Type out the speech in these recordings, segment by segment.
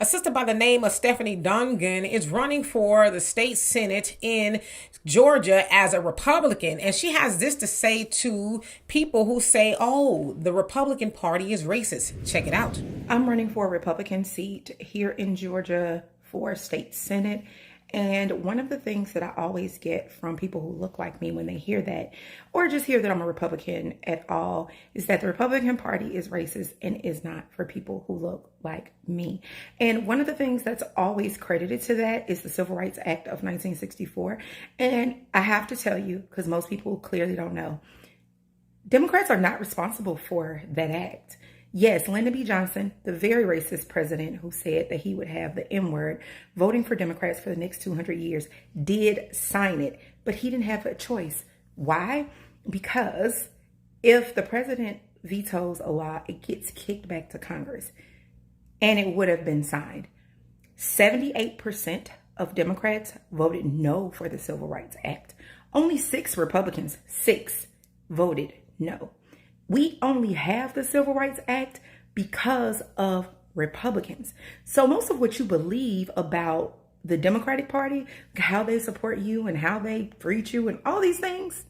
A sister by the name of Stephanie Dungan is running for the state Senate in Georgia as a Republican. And she has this to say to people who say, oh, the Republican Party is racist. Check it out. I'm running for a Republican seat here in Georgia for state Senate. And one of the things that I always get from people who look like me when they hear that, or just hear that I'm a Republican at all, is that the Republican Party is racist and is not for people who look like me. And one of the things that's always credited to that is the Civil Rights Act of 1964. And I have to tell you, because most people clearly don't know, Democrats are not responsible for that act. Yes, Lyndon B. Johnson, the very racist president who said that he would have the M word voting for Democrats for the next 200 years, did sign it, but he didn't have a choice. Why? Because if the president vetoes a law, it gets kicked back to Congress, and it would have been signed. 78% of Democrats voted no for the Civil Rights Act. Only 6 Republicans, 6, voted no. We only have the Civil Rights Act because of Republicans. So most of what you believe about the Democratic Party, how they support you and how they treat you and all these things,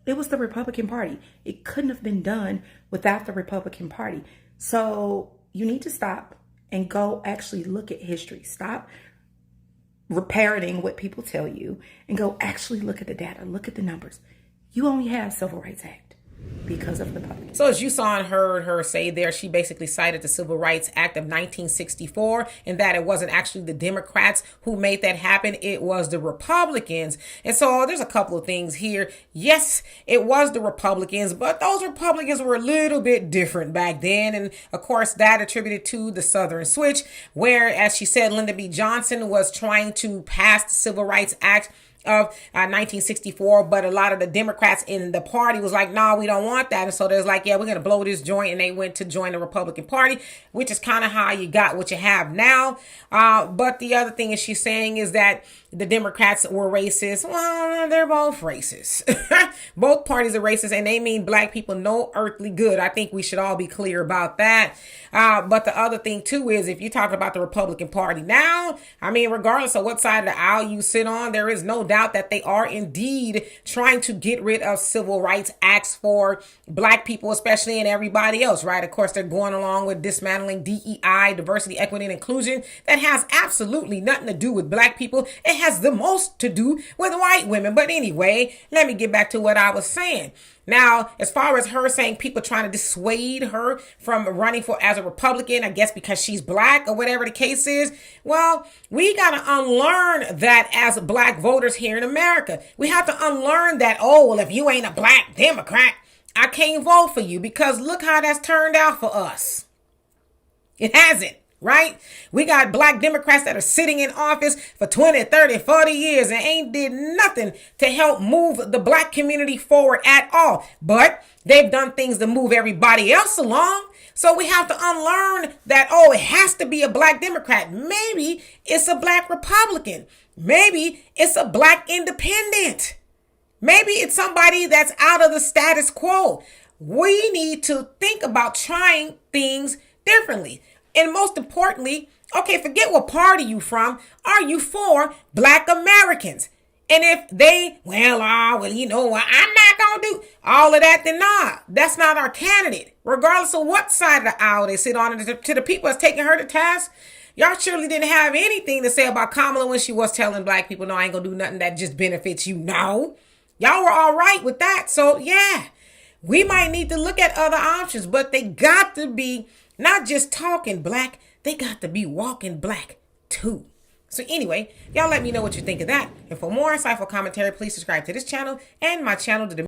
it was the Republican Party. It couldn't have been done without the Republican Party. So you need to stop and go actually look at history. Stop parroting what people tell you and go actually look at the data, look at the numbers. You only have Civil Rights Act because of the public. So as you saw and heard her say there, she basically cited the Civil Rights Act of 1964 and that it wasn't actually the Democrats who made that happen. It was the Republicans. And so there's a couple of things here. Yes, it was the Republicans, but those Republicans were a little bit different back then. And of course, that attributed to the Southern Switch, where, as she said, Lyndon B. Johnson was trying to pass the Civil Rights Act of 1964, but a lot of the Democrats in the party was like, no, we don't want that. And so there's like, yeah, we're going to blow this joint. And they went to join the Republican Party, which is kind of how you got what you have now. But the other thing is she's saying is that the Democrats were racist. Well, they're both racist. Both parties are racist, and they mean black people no earthly good. I think we should all be clear about that. But the other thing, too, is if you talk about the Republican Party now, I mean, regardless of what side of the aisle you sit on, there is no doubt that they are indeed trying to get rid of civil rights acts for black people, especially, and everybody else, right? Of course, they're going along with dismantling DEI, diversity, equity, and inclusion. That has absolutely nothing to do with black people. It has the most to do with white women. But anyway, let me get back to what I was saying. Now, as far as her saying people trying to dissuade her from running for as a Republican, I guess because she's black or whatever the case is, well, we got to unlearn that as black voters here in America. We have to unlearn that, oh, well, if you ain't a black Democrat, I can't vote for you, because look how that's turned out for us. It hasn't. Right? We got black Democrats that are sitting in office for 20, 30, 40 years and ain't did nothing to help move the black community forward at all. But they've done things to move everybody else along. So we have to unlearn that, oh, it has to be a black Democrat. Maybe it's a black Republican. Maybe it's a black independent. Maybe it's somebody that's out of the status quo. We need to think about trying things differently. And most importantly, okay, forget what party you from. Are you for black Americans? And if they, you know what, I'm not going to do all of that, then nah, that's not our candidate. Regardless of what side of the aisle they sit on, to the people that's taking her to task, y'all surely didn't have anything to say about Kamala when she was telling black people, no, I ain't going to do nothing that just benefits you. No, y'all were all right with that. So yeah, we might need to look at other options, but they got to be not just talking black, they got to be walking black too. So anyway, y'all let me know what you think of that. And for more insightful commentary, please subscribe to this channel and my channel,